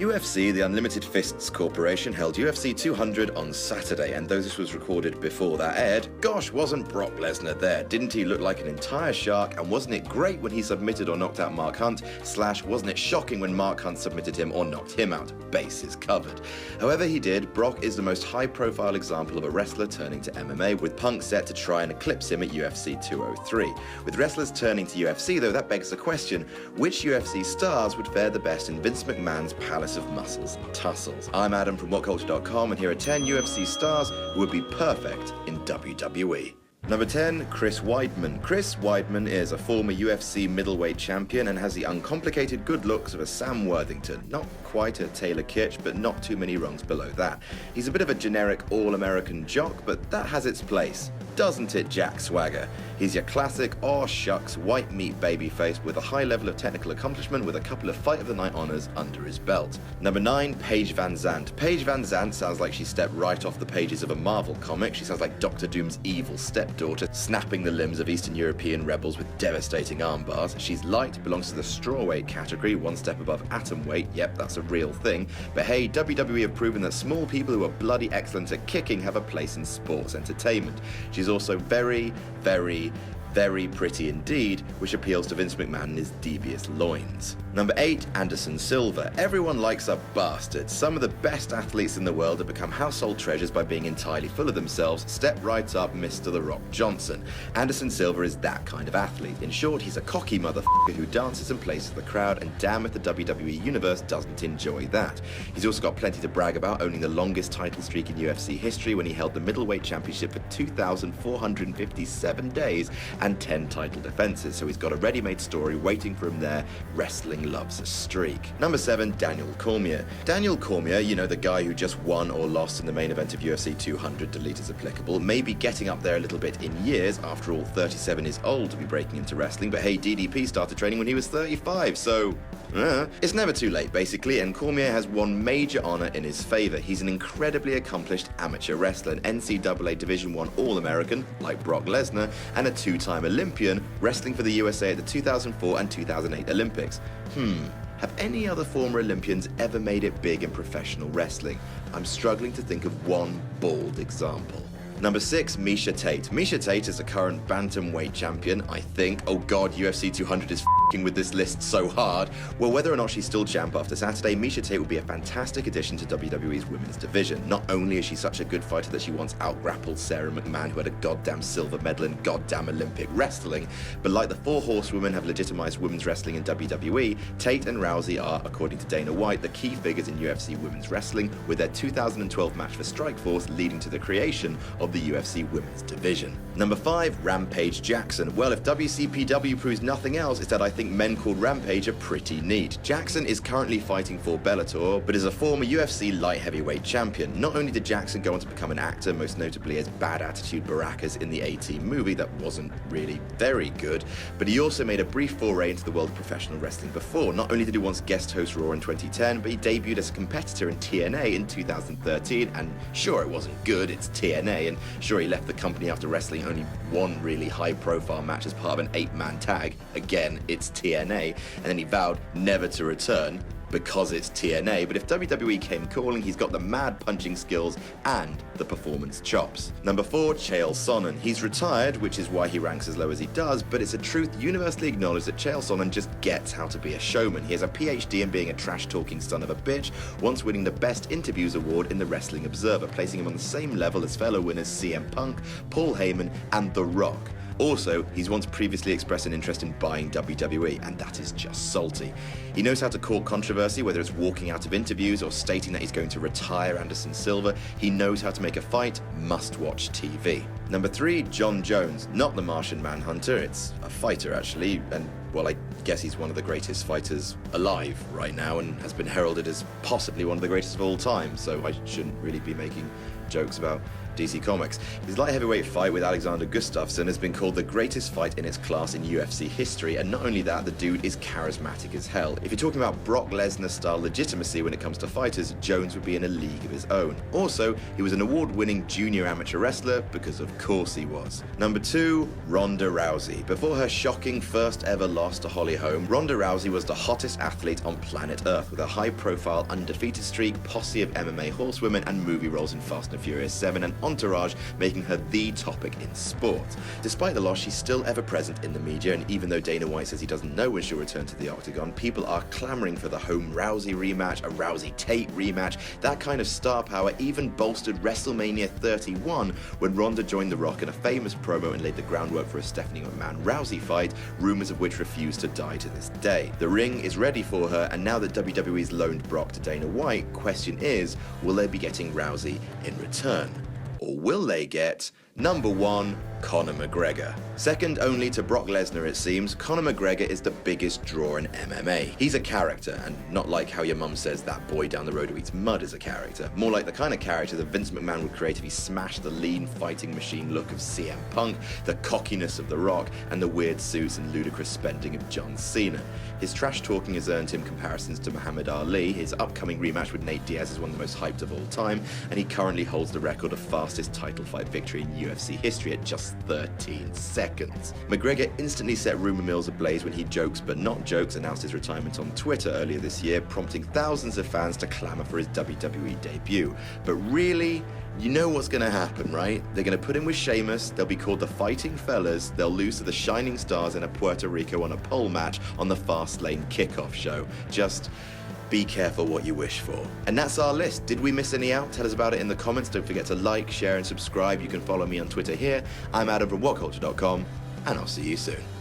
UFC, the Unlimited Fists Corporation, held UFC 200 on Saturday, and though this was recorded before that aired, gosh, wasn't Brock Lesnar there? Didn't he look like an entire shark, and wasn't it great when he submitted or knocked out Mark Hunt, / wasn't it shocking when Mark Hunt submitted him or knocked him out? Bases covered. However he did, Brock is the most high-profile example of a wrestler turning to MMA, with Punk set to try and eclipse him at UFC 203. With wrestlers turning to UFC, though, that begs the question, which UFC stars would fare the best in Vince McMahon's palace of muscles and tussles? I'm Adam from WhatCulture.com, and here are 10 UFC stars who would be perfect in WWE. Number 10, Chris Weidman. Chris Weidman is a former UFC middleweight champion and has the uncomplicated good looks of a Sam Worthington. Not quite a Taylor Kitsch, but not too many rungs below that. He's a bit of a generic all-American jock, but that has its place. Doesn't it, Jack Swagger? He's your classic, aw shucks, white meat babyface with a high level of technical accomplishment with a couple of Fight of the Night honors under his belt. Number 9, Paige Vanzant. Paige Vanzant sounds like she stepped right off the pages of a Marvel comic. She sounds like Doctor Doom's evil stepdaughter, snapping the limbs of Eastern European rebels with devastating arm bars. She's light, belongs to the strawweight category, one step above atom weight. Yep, that's a real thing. But hey, WWE have proven that small people who are bloody excellent at kicking have a place in sports entertainment. She's also very, very, very pretty indeed, which appeals to Vince McMahon and his devious loins. Number 8, Anderson Silva. Everyone likes a bastard. Some of the best athletes in the world have become household treasures by being entirely full of themselves. Step right up, Mr. The Rock Johnson. Anderson Silva is that kind of athlete. In short, he's a cocky motherfucker who dances and plays to the crowd, and damn if the WWE Universe doesn't enjoy that. He's also got plenty to brag about, owning the longest title streak in UFC history when he held the middleweight championship for 2,457 days and 10 title defenses, so he's got a ready-made story waiting for him there. Wrestling loves a streak. Number 7, Daniel Cormier. Daniel Cormier, you know, the guy who just won or lost in the main event of UFC 200, delete as applicable, may be getting up there a little bit in years. After all, 37 is old to be breaking into wrestling, but hey, DDP started training when he was 35, so it's never too late, basically, and Cormier has one major honor in his favor. He's an incredibly accomplished amateur wrestler, an NCAA Division I All-American, like Brock Lesnar, and a 2-time Olympian, wrestling for the USA at the 2004 and 2008 Olympics. Have any other former Olympians ever made it big in professional wrestling? I'm struggling to think of one bald example. Number 6, Miesha Tate. Miesha Tate is the current bantamweight champion, I think. Oh god, UFC 200 is f***ing with this list so hard. Well, whether or not she's still champ after Saturday, Miesha Tate would be a fantastic addition to WWE's women's division. Not only is she such a good fighter that she once out-grappled Sarah McMahon, who had a goddamn silver medal in goddamn Olympic wrestling, but like the 4 horsewomen have legitimized women's wrestling in WWE, Tate and Rousey are, according to Dana White, the key figures in UFC women's wrestling, with their 2012 match for Strikeforce leading to the creation of the UFC women's division. Number 5, Rampage Jackson. Well, if WCPW proves nothing else, it's that I think men called Rampage are pretty neat. Jackson is currently fighting for Bellator, but is a former UFC light heavyweight champion. Not only did Jackson go on to become an actor, most notably as Bad Attitude Baracus in the A-Team movie that wasn't really very good, but he also made a brief foray into the world of professional wrestling before. Not only did he once guest host Raw in 2010, but he debuted as a competitor in TNA in 2013, and sure, it wasn't good, it's TNA, and sure, he left the company after wrestling only one really high-profile match as part of an 8-man tag. Again, it's TNA, and then he vowed never to return because it's TNA, but if WWE came calling, he's got the mad punching skills and the performance chops. Number 4, Chael Sonnen. He's retired, which is why he ranks as low as he does, but it's a truth universally acknowledged that Chael Sonnen just gets how to be a showman. He has a PhD in being a trash-talking son of a bitch, once winning the Best Interviews Award in the Wrestling Observer, placing him on the same level as fellow winners CM Punk, Paul Heyman, and The Rock. Also, he's once previously expressed an interest in buying WWE, and that is just salty. He knows how to court controversy, whether it's walking out of interviews or stating that he's going to retire Anderson Silva. He knows how to make a fight must-watch TV. Number 3, Jon Jones. Not the Martian Manhunter, it's a fighter actually, and well, I guess he's one of the greatest fighters alive right now and has been heralded as possibly one of the greatest of all time, so I shouldn't really be making jokes about DC Comics. His light heavyweight fight with Alexander Gustafsson has been called the greatest fight in its class in UFC history, and not only that, the dude is charismatic as hell. If you're talking about Brock Lesnar-style legitimacy when it comes to fighters, Jones would be in a league of his own. Also, he was an award-winning junior amateur wrestler, because of course he was. Number 2, Ronda Rousey. Before her shocking first ever loss to Holly Holm, Ronda Rousey was the hottest athlete on planet Earth, with a high-profile undefeated streak, posse of MMA horsewomen, and movie roles in Fast and Furious 7 and Entourage, making her the topic in sport. Despite the loss, she's still ever present in the media, and even though Dana White says he doesn't know when she'll return to the octagon, people are clamoring for the Holm-Rousey rematch, a Rousey-Tate rematch. That kind of star power even bolstered WrestleMania 31 when Ronda joined The Rock in a famous promo and laid the groundwork for a Stephanie McMahon-Rousey fight, rumors of which refuse to die to this day. The ring is ready for her, and now that WWE's loaned Brock to Dana White, question is, will they be getting Rousey in return? Or will they get number 1, Conor McGregor? Second only to Brock Lesnar, it seems, Conor McGregor is the biggest draw in MMA. He's a character, and not like how your mum says that boy down the road who eats mud is a character. More like the kind of character that Vince McMahon would create if he smashed the lean fighting machine look of CM Punk, the cockiness of The Rock, and the weird suits and ludicrous spending of John Cena. His trash talking has earned him comparisons to Muhammad Ali. His upcoming rematch with Nate Diaz is one of the most hyped of all time, and he currently holds the record of fastest title fight victory in UFC history at just 13 seconds. McGregor instantly set rumor mills ablaze when he Jokes But Not Jokes announced his retirement on Twitter earlier this year, prompting thousands of fans to clamor for his WWE debut. But really, you know what's going to happen, right? They're going to put him with Sheamus, they'll be called the Fighting Fellas, they'll lose to the Shining Stars in a Puerto Rico on a pole match on the Fastlane kickoff show. Just be careful what you wish for. And that's our list. Did we miss any out? Tell us about it in the comments. Don't forget to like, share, and subscribe. You can follow me on Twitter here. I'm Adam from WhatCulture.com, and I'll see you soon.